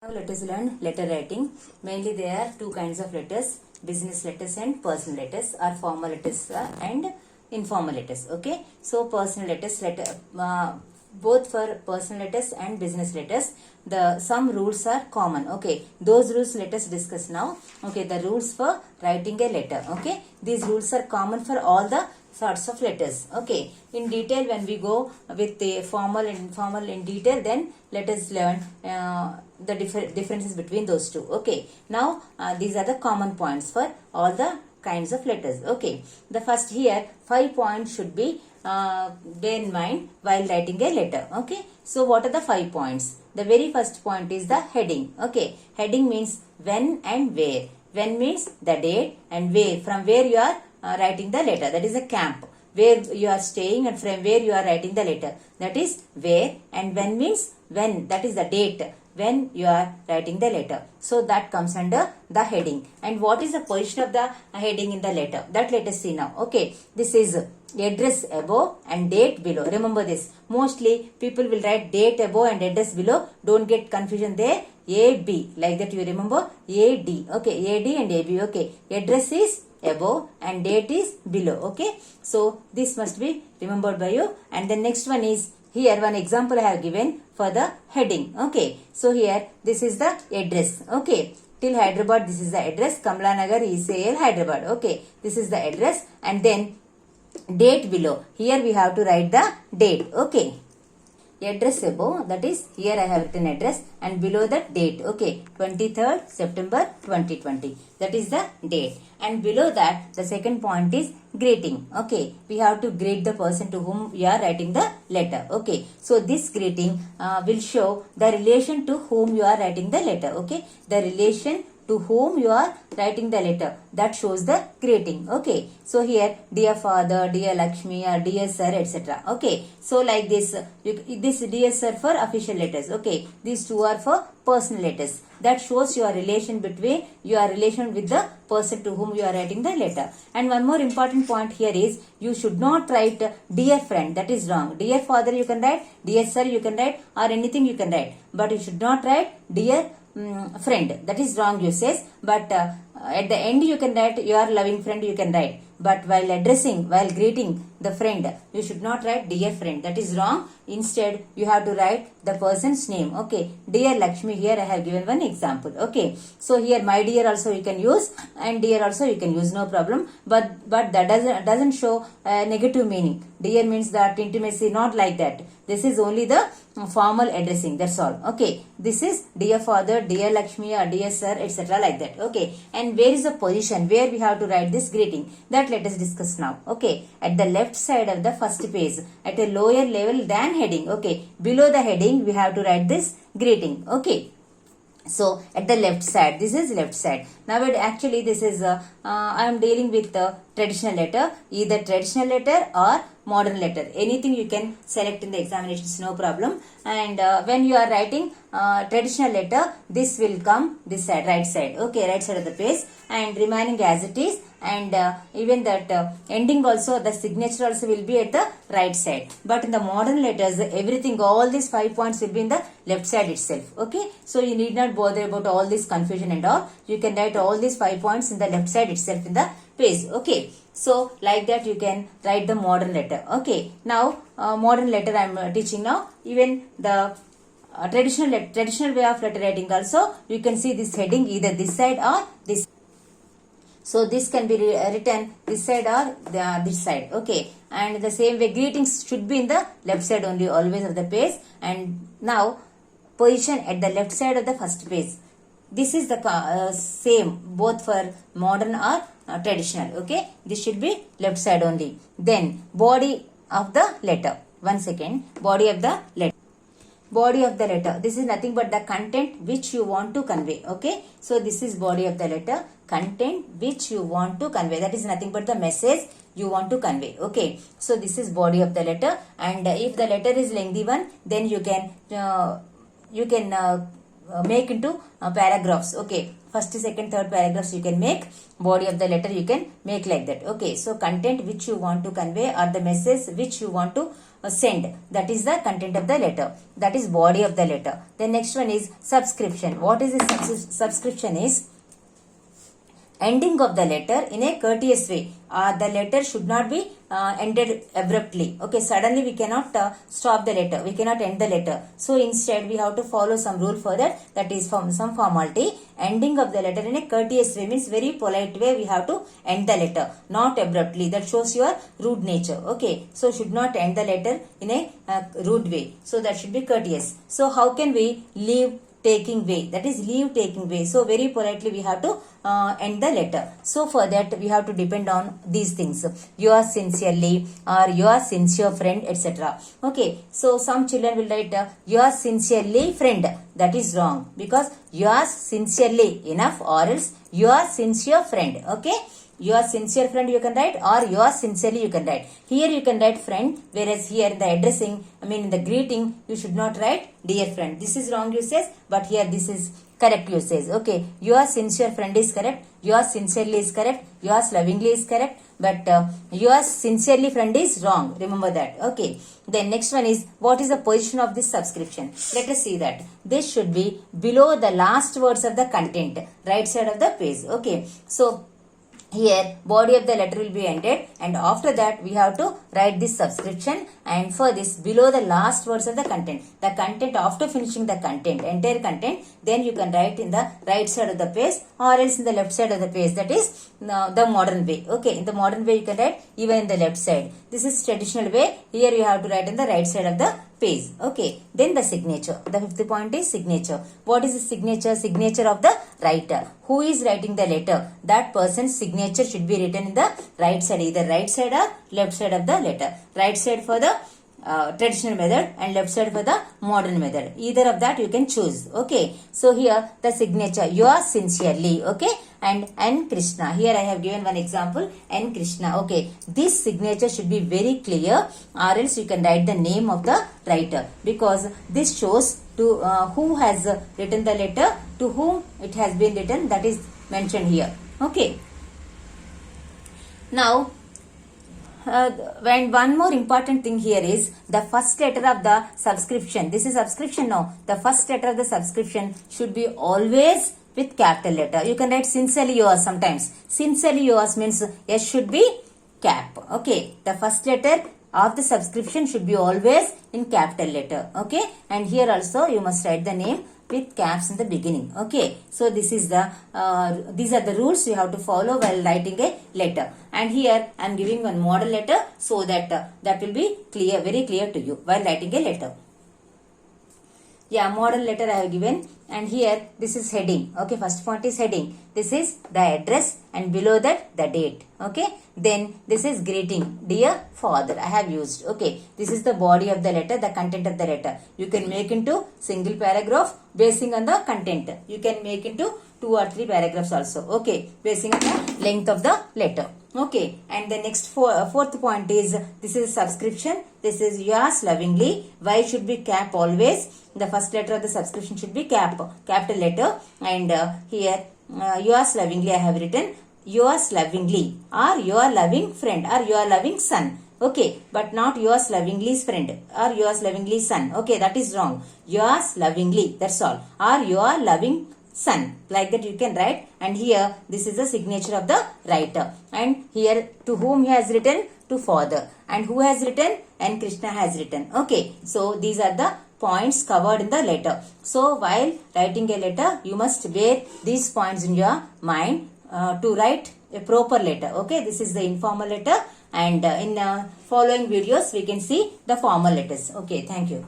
Now let us learn letter writing. Mainly there are two kinds of letters, business letters and personal letters, or formal letters and informal letters. Okay, so personal letters, both for personal letters and business letters, some rules are common. Okay, those rules let us discuss now. Okay, the rules for writing a letter. Okay, these rules are common for all the sorts of letters. Okay, in detail when we go with the formal and informal in detail, then let us learn the differences between those two. Okay, now these are the common points for all the kinds of letters. Okay, the first here 5 points should be bear in mind while writing a letter. Okay, so what are the 5 points? The very first point is the heading. Okay, heading means when and where. When means the date, and where, from where you are writing the letter, that is a camp where you are staying, and from where you are writing the letter, that is where. And when means when, that is the date when you are writing the letter, so that comes under the heading. And what is the position of the heading in the letter, that let us see now. Okay, this is address above and date below. Remember this, mostly people will write date above and address below. Don't get confusion there. AB, like that you remember, AD. Okay, AD and AB. Okay, address is above and date is below. Okay, so this must be remembered by you. And the next one is, here one example I have given for the heading. Okay, so here this is the address. Okay, till Hyderabad, this is the address. Kamla Nagar, ECL, Hyderabad. Okay, this is the address. And then date below, here we have to write the date. Okay, address above, that is here I have written address, and below that date. Okay, 23rd September 2020, that is the date. And below that the second point is greeting. Okay, we have to greet the person to whom we are writing the letter. Okay, so this greeting will show the relation to whom you are writing the letter. Okay, the relation to whom you are writing the letter, that shows the greeting. Okay, so here dear father, dear Lakshmi, or dear sir, etc. Okay, so like this, this dear sir for official letters. Okay, these two are for personal letters, that shows your relation with the person to whom you are writing the letter. And one more important point here is, you should not write dear friend, that is wrong. Dear father you can write, dear sir you can write, or anything you can write, but you should not write dear friend, that is wrong usage. But at the end you can write your loving friend, you can write, but while greeting the friend, you should not write dear friend, that is wrong. Instead you have to write the person's name. Okay, dear Lakshmi, here I have given one example. Okay, so here my dear also you can use, and dear also you can use, no problem. But that doesn't show negative meaning. Dear means that intimacy, not like that. This is only the formal addressing, that's all. Okay, this is dear father, dear Lakshmi, or dear sir, etc. like that. Okay, and where is the position where we have to write this greeting, that let us discuss now. Okay, at the left side of the first page, at a lower level than heading. Okay, below the heading we have to write this greeting. Okay, so at the left side, this is left side. Now actually this is I am dealing with the traditional letter, either traditional letter or modern letter, anything you can select in the examinations, no problem. And when you are writing traditional letter, this will come this side, right side. Okay, right side of the page, and remaining as it is. And even that ending also, the signature also will be at the right side. But in the modern letters, everything, all these 5 points will be in the left side itself. Okay, so you need not bother about all this confusion and all. You can write all these 5 points in the left side itself in the page. Okay, so like that you can write the modern letter. Okay, now modern letter I am teaching now. Even the traditional way of letter writing also, you can see this heading either this side or this. So this can be written this side or this side. Okay, and the same way greetings should be in the left side only, always of the page. And now position at the left side of the first page. This is the same both for modern or traditional. Okay, this should be left side only. Then body of the letter. One second, body of the letter. Body of the letter, this is nothing but the content which you want to convey. Okay, so this is body of the letter, content which you want to convey, that is nothing but the message you want to convey. Okay, so this is body of the letter. And if the letter is lengthy one, then you can make into paragraphs. Okay, first, second, third paragraphs you can make. Body of the letter you can make like that. Okay, so content which you want to convey, or the message which you want to send. That is the content of the letter. That is body of the letter. The next one is subscription. What is a subscription is ending of the letter in a courteous way. The letter should not be ended abruptly. Okay, suddenly we cannot stop the letter. We cannot end the letter. So instead we have to follow some rule for that. That is from some formality. Ending of the letter in a courteous way means very polite way we have to end the letter. Not abruptly. That shows your rude nature. Okay, so should not end the letter in a rude way. So that should be courteous. So how can we leave taking way? That is leave taking way. So very politely we have to end the letter. So for that we have to depend on these things. Yours sincerely or your sincere friend, etc. Okay, so some children will write yours sincerely friend. That is wrong because yours sincerely enough or else your sincere friend. Okay, your sincere friend you can write or your sincerely you can write. Here you can write friend, whereas here in the addressing, in the greeting, you should not write dear friend. This is wrong usage, but here this is correct usage. Okay, your sincere friend is correct, your sincerely is correct, yours lovingly is correct, but your sincerely friend is wrong. Remember that. Okay, then next one is what is the position of this subscription? Let us see that. This should be below the last words of the content, right side of the page. Okay, so here body of the letter will be ended and after that we have to write this subscription, and for this below the last words of the content, after finishing the content, entire content, then you can write in the right side of the page or else in the left side of the page. That is the modern way. Okay, in the modern way you can write even in the left side. This is traditional way. Here you have to write in the right side of the page. Okay, then the signature. The fifth point is signature. What is the signature? Signature of the writer. Who is writing the letter? That person's signature should be written in the right side, either right side or left side of the letter. Right side for the traditional method and left side for the modern method. Either of that you can choose. Okay, so here the signature, yours sincerely. Okay, and N Krishna. Here I have given one example, N Krishna. Okay, this signature should be very clear or else you can write the name of the writer, because this shows to who has written the letter, to whom it has been written, that is mentioned here. Okay, now and one more important thing here is the first letter of the subscription. This is subscription now. The first letter of the subscription should be always with capital letter. You can write sincerely yours sometimes. Sincerely yours means S should be cap. Okay, the first letter of the subscription should be always in capital letter. Okay, and here also you must write the name with caps in the beginning. Okay, so this is the these are the rules you have to follow while writing a letter. And here I am giving one model letter so that that will be clear, very clear to you while writing a letter. Yeah, model letter I have given, and here this is heading. Okay, first point is heading. This is the address and below that the date. Okay, then this is greeting, dear father, I have used. Okay, this is the body of the letter, the content of the letter. You can make into single paragraph basing on the content. You can make into 2 or 3 paragraphs also. Okay, basing on the length of the letter. Okay, and the next fourth point is this is subscription. This is yours lovingly. Y should be cap always. The first letter of the subscription should be capital letter, and here yours lovingly I have written yours lovingly or your loving friend or your loving son. Okay, but not yours lovingly's friend or yours lovingly son. Okay, that is wrong. Yours lovingly, that's all, or your loving son, like that you can write. And here this is the signature of the writer, and here to whom he has written, to father, and who has written, and Krishna has written. Okay, so these are the points covered in the letter. So while writing a letter you must bear these points in your mind to write a proper letter. Okay, this is the informal letter, and in following videos we can see the formal letters. Okay, thank you.